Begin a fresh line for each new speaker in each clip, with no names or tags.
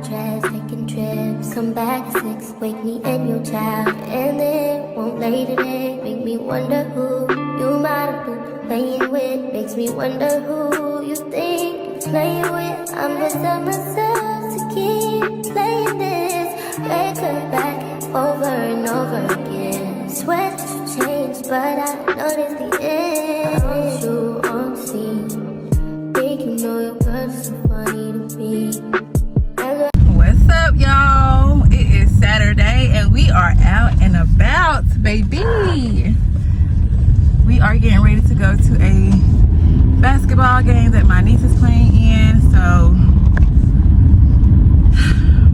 dress, taking trips. Come back at 6, wake me and your child. And then won't lay today, make me wonder who you might have been playing with. Makes me wonder who you think you're playing with. I'm gonna tell myself to keep playing this record back over and over again. Swear that you changed, but I noticed the end. I want you on the scene. Think you know your girl's so funny to me.
What's up, y'all? It is Saturday and we are out and about, baby. We are getting ready to go to a basketball game that my niece is playing in, so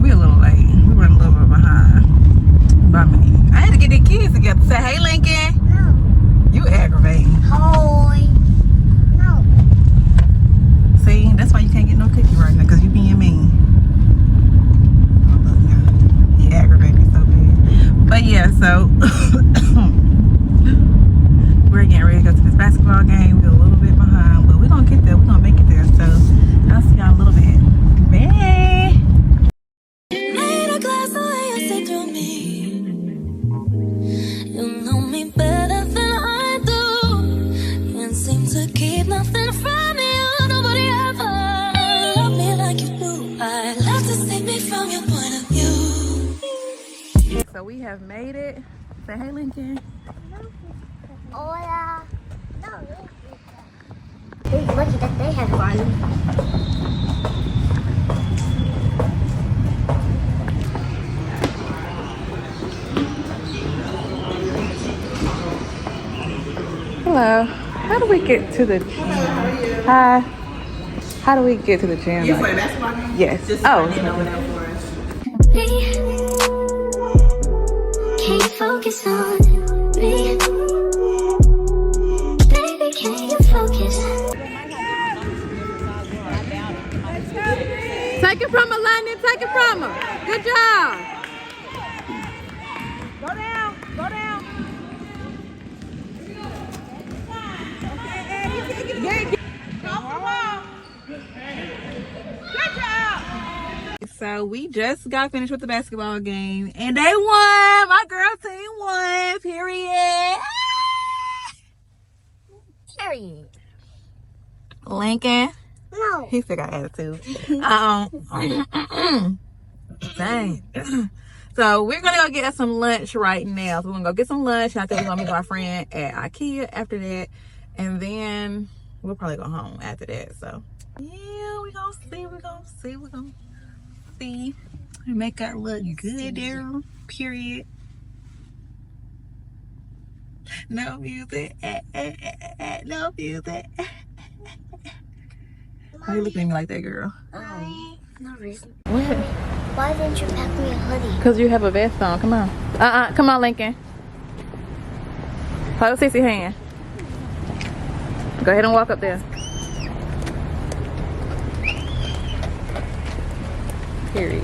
we're a little late. We were a little bit behind by me. I had to get the kids together. Say, hey, Lincoln.
No.
You aggravating.
Hi. No.
See, that's why you can't get no cookie right now, because you being mean. He aggravated me so bad. But yeah, so we're getting ready to go to this basketball game. We're a little bit behind, but we're gonna get there. We're gonna make it there. So I'll see y'all in a little bit. Bye.
Made a glass the way you see through me. You know me better than I do. Can't seem to keep nothing from you. Nobody ever loved me like you do. I'd love to see me from your point of view.
So we have made it. Say hey, Lincoln.
Hola. No. They're lucky that they have fun.
Hello. How do we get to the? Hi. How do we get to the gym?
You play basketball game?
Yes.
Just
Oh.
you know that for us.
Can you focus on me? Baby, can you focus?
Take it from her, London. Take it from her. Good job.
Go down. Go down.
So we just got finished with the basketball game and they won. My girl team won. Period.
Period.
Lincoln.
No.
He still got attitude. Dang. So we're gonna go get us some lunch right now. So we're gonna go get some lunch. I think we're gonna meet my friend at IKEA after that. And then we'll probably go home after that. So yeah, we're gonna see. We make our look good there. Period. No music. No music. Why you looking at me like that, girl?
No reason.
What?
Why didn't you pack me a hoodie?
Because you have a vest on. Come on. Come on, Lincoln. Hold Cece's hand. Go ahead and walk up there. Period.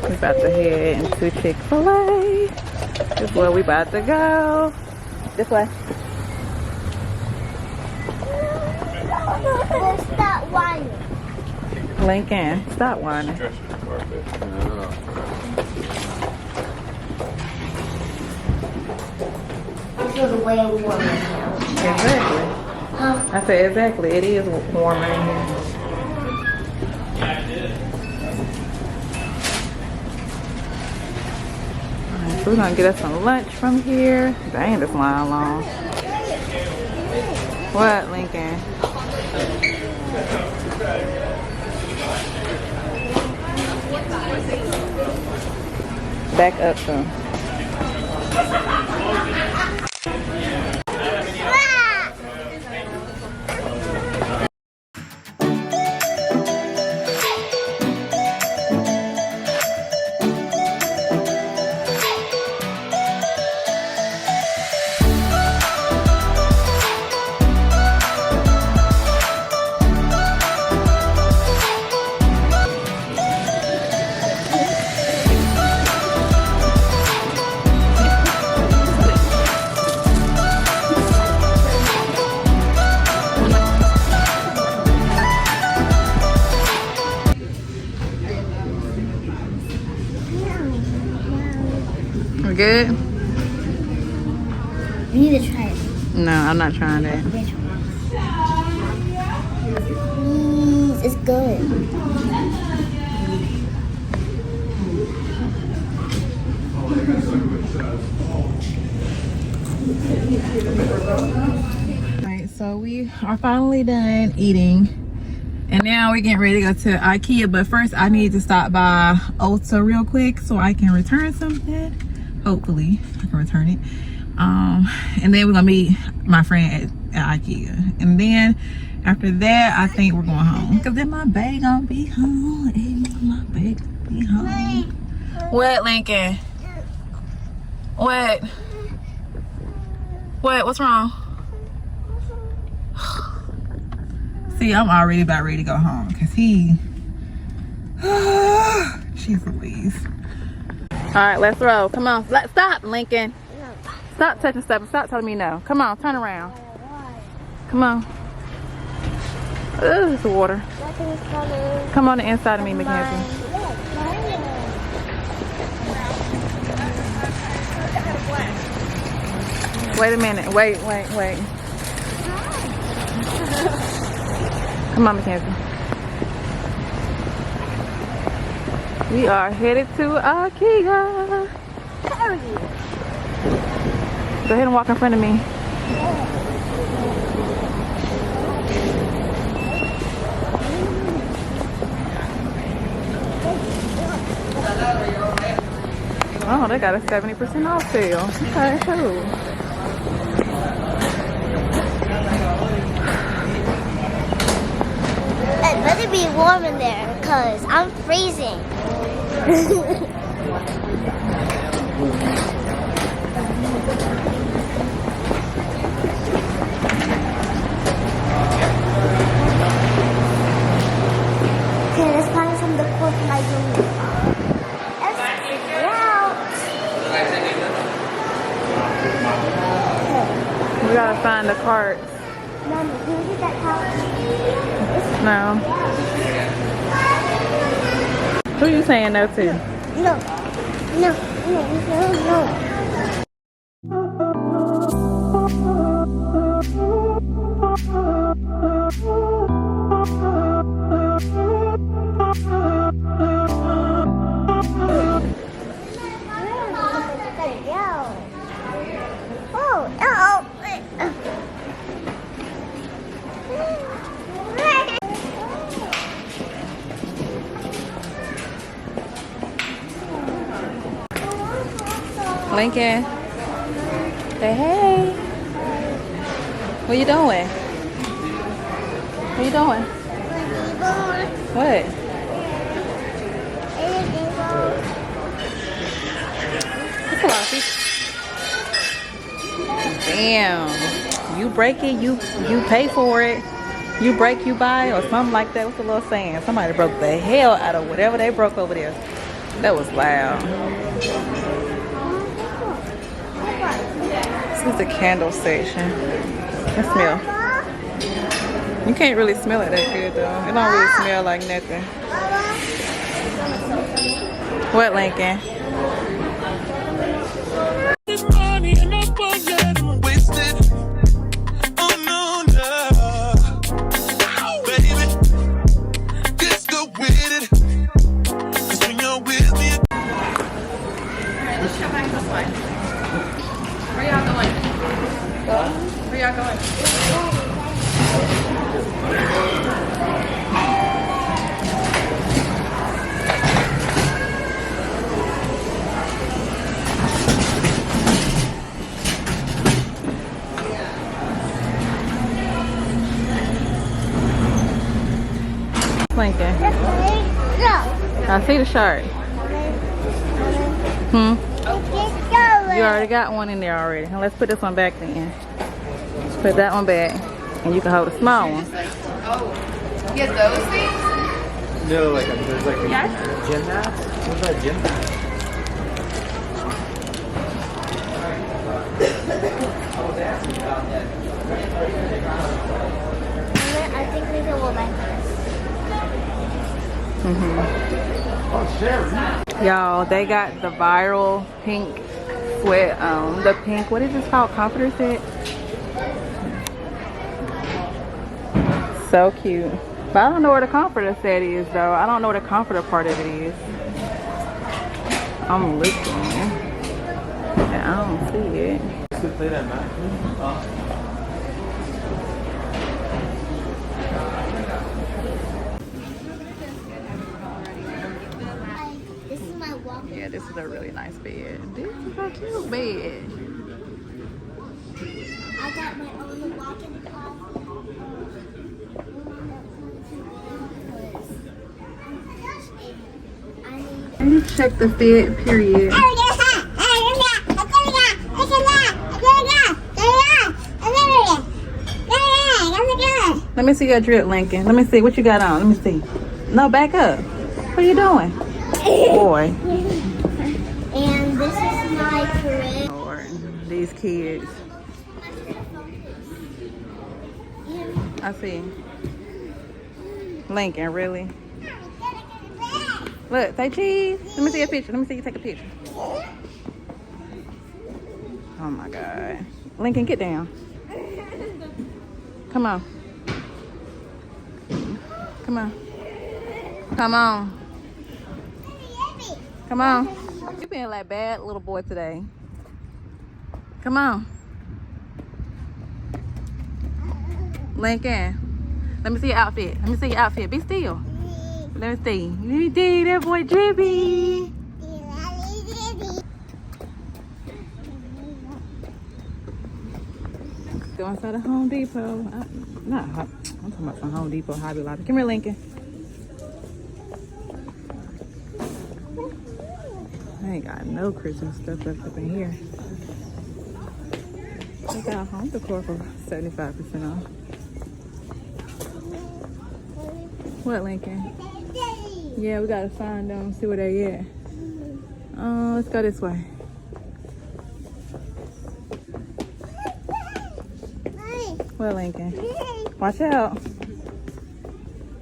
We're about to head into Chick-fil-A. This is where we about to go. This way.
Stop whining.
Lincoln, stop whining.
I feel the way warm right now.
Exactly.
Huh?
I said exactly. It is warmer in here. Alright, so we're gonna get us some lunch from here. Dang, this line long. What, Lincoln? Back up some. Good?
You need to try it.
No, I'm not trying that.
Please, it's good.
Alright, so we are finally done eating. And now we're getting ready to go to IKEA. But first I need to stop by Ulta real quick so I can return something. Hopefully I can return it. And then we're gonna meet my friend at IKEA. And then after that, I think we're going home. Cause then my baby gonna be home. And my baby gonna be home. What, Lincoln? What? What? What's wrong? See, I'm already about ready to go home because he. She's Louise. All right, let's roll. Come on. Stop, Lincoln. Stop touching stuff and stop telling me no. Come on, turn around. Come on. Ugh, it's water. Come on the inside of me, Mackenzie. Wait a minute. Wait. Come on, Mackenzie. We are headed to IKEA. Go ahead and walk in front of me. Oh, they got a 70% off sale. Okay, cool.
It better be warm in there, because I'm freezing. Okay, let's find some decor for my room. Let's get out.
We gotta find the carts.
Mama, can you get that couch?
No. Who you saying no to?
No.
Lincoln. Say hey. What you doing? What you doing? What? That's a lot of people. Damn. You break it, you pay for it. You break, you buy, or something like that. What's the little saying? Somebody broke the hell out of whatever they broke over there. That was loud. This is the candle section. Let's smell. You can't really smell it that good though. It don't really smell like nothing. What, Lincoln? Where y'all going? Lincoln. I see the shark. You already got one in there already. Now let's put this one back then. Let's put that one back. And you can hold a small one.
Oh, get those things?
No, like there's like a gym mat. What's that gym mat?
I think we can go back.
Oh, shit.
Y'all, they got the viral pink sweat on. The pink, what is this called? Comforter set? So cute. But I don't know where the comforter set is though. I don't know where the comforter part of it is. I'm looking. And I don't see it.
This is my walk.
Yeah, this is a really nice bed. This is a cute bed.
I got my own walk-in closet.
Let me check the fit, period. Let me see your drip, Lincoln. Let me see what you got on. Let me see. No, back up. What are you doing? Boy.
And this is my crib.
Lord, these kids. I see. Lincoln, really? Look, say cheese. Let me see a picture. Let me see you take a picture. Oh my God. Lincoln, get down. Come on. Come on. Come on. Come on. You're being like bad little boy today. Come on. Lincoln. Let me see your outfit. Let me see your outfit. Be still. Let me see. You did that boy Drippy. Go inside the Home Depot. I'm talking about some Home Depot, Hobby Lobby. Come here, Lincoln. I ain't got no Christmas stuff left up in here. They got home decor for 75% off. What, Lincoln? Yeah, we gotta find them, see where they at. Let's go this way. Well, Lincoln, watch out.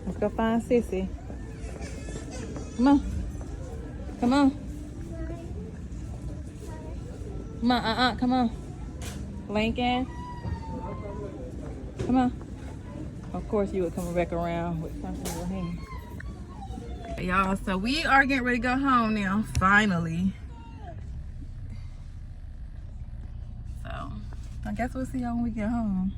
Let's go find Sissy. Come on. Come on. Come on, come on. Lincoln. Come on. Of course you would come back around with something in your hand. Y'all, so we are getting ready to go home now, finally. So, I guess we'll see y'all when we get home.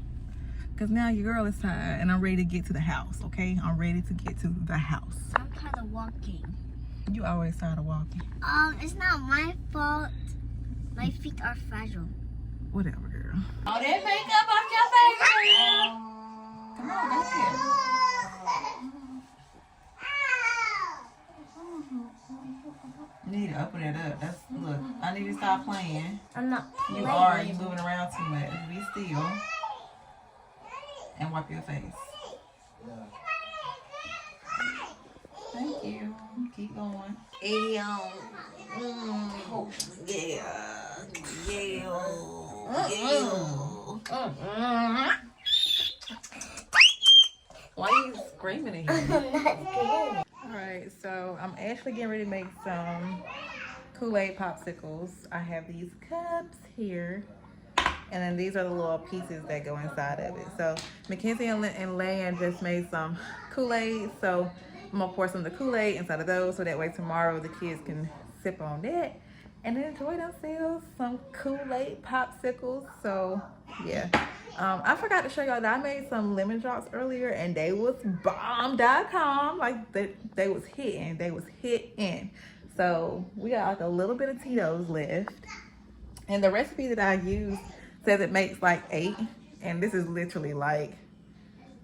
Because now your girl is tired and I'm ready to get to the house, okay? I'm ready to get to the house.
I'm kind of walking.
You always tired of walking.
It's not my fault. My feet are fragile.
Whatever, girl.
All that makeup off your face, girl.
Come on, go ahead. You need to open it up. Look, I need to stop playing.
I'm not.
You are. You moving around too much. Be still. And wipe your face. Thank you. Keep going. Yeah. Why are you screaming at him? Alright, so I'm actually getting ready to make some Kool-Aid popsicles. I have these cups here. And then these are the little pieces that go inside of it. So Mackenzie and Lan just made some Kool-Aid. So I'm gonna pour some of the Kool-Aid inside of those so that way tomorrow the kids can sip on that and then enjoy themselves some Kool-Aid popsicles. So yeah. I forgot to show y'all that I made some lemon drops earlier and they was bomb.com. Like they was hitting. So we got like a little bit of Tito's left. And the recipe that I used says it makes like 8. And this is literally like,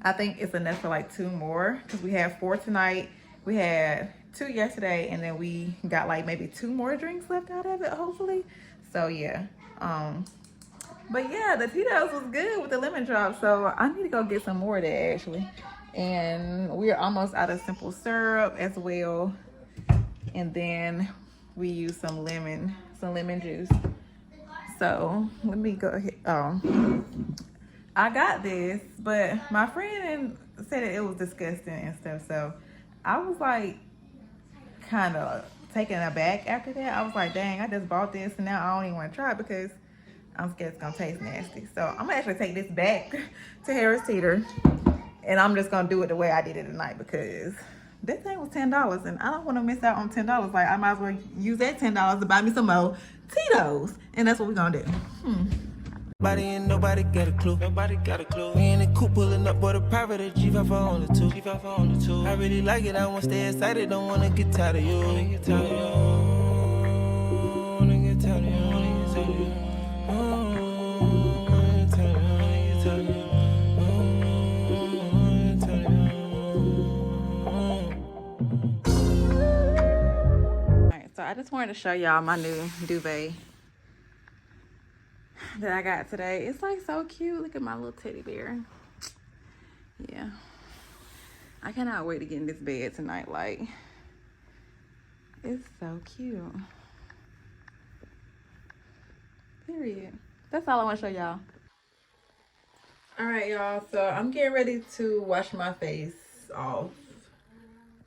I think it's enough for like 2 more because we have 4 tonight. We had 2 yesterday and then we got like maybe 2 more drinks left out of it, hopefully. So yeah. But yeah, the Tito's was good with the lemon drop. So I need to go get some more of that actually. And we're almost out of simple syrup as well. And then we use some lemon juice. So let me go ahead. I got this, but my friend said that it was disgusting and stuff. So I was like kind of taken aback after that. I was like, dang, I just bought this and now I don't even want to try it because I'm scared it's gonna taste nasty. So I'm gonna actually take this back to Harris Teeter and I'm just gonna do it the way I did it tonight because this thing was $10 and I don't want to miss out on $10. Like I might as well use that $10 to buy me some more Tito's, and that's what we're gonna do.
Nobody and nobody got a clue. Nobody got a clue. We in the coupe pulling up for the private at G5 on the two. G5 on the two. I really like it. I want to stay excited. Don't wanna get tired of you. Wanna get tired of you. Wanna get tired of you. Wanna get tired of you.
So I just wanted to show y'all my new duvet that I got today. It's like so cute. Look at my little teddy bear. Yeah. I cannot wait to get in this bed tonight. Like, it's so cute. Period. That's all I want to show y'all. All right, y'all. So I'm getting ready to wash my face off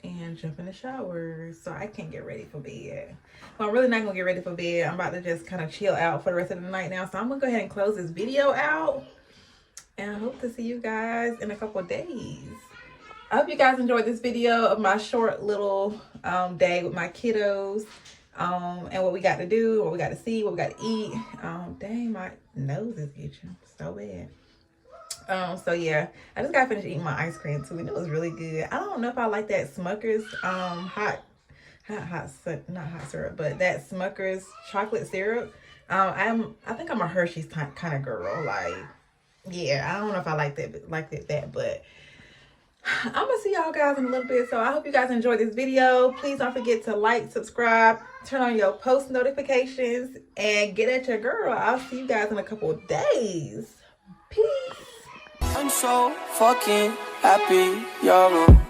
and jump in the shower so I can get ready for bed. Well, I'm really not gonna get ready for bed. I'm about to just kind of chill out for the rest of the night now. So I'm gonna go ahead and close this video out. And I hope to see you guys in a couple of days. I hope you guys enjoyed this video of my short little day with my kiddos. And what we got to do, what we got to see, what we got to eat. Dang, my nose is itching so bad. So yeah, I just got finished eating my ice cream too, and it was really good. I don't know if I like that Smucker's not hot syrup, but that Smucker's chocolate syrup. I think I'm a Hershey's kind of girl. Like, yeah, I don't know if I like that, but I'm gonna see y'all guys in a little bit. So I hope you guys enjoyed this video. Please don't forget to like, subscribe, turn on your post notifications, and get at your girl. I'll see you guys in a couple of days. Peace.
I'm so fucking happy you're around.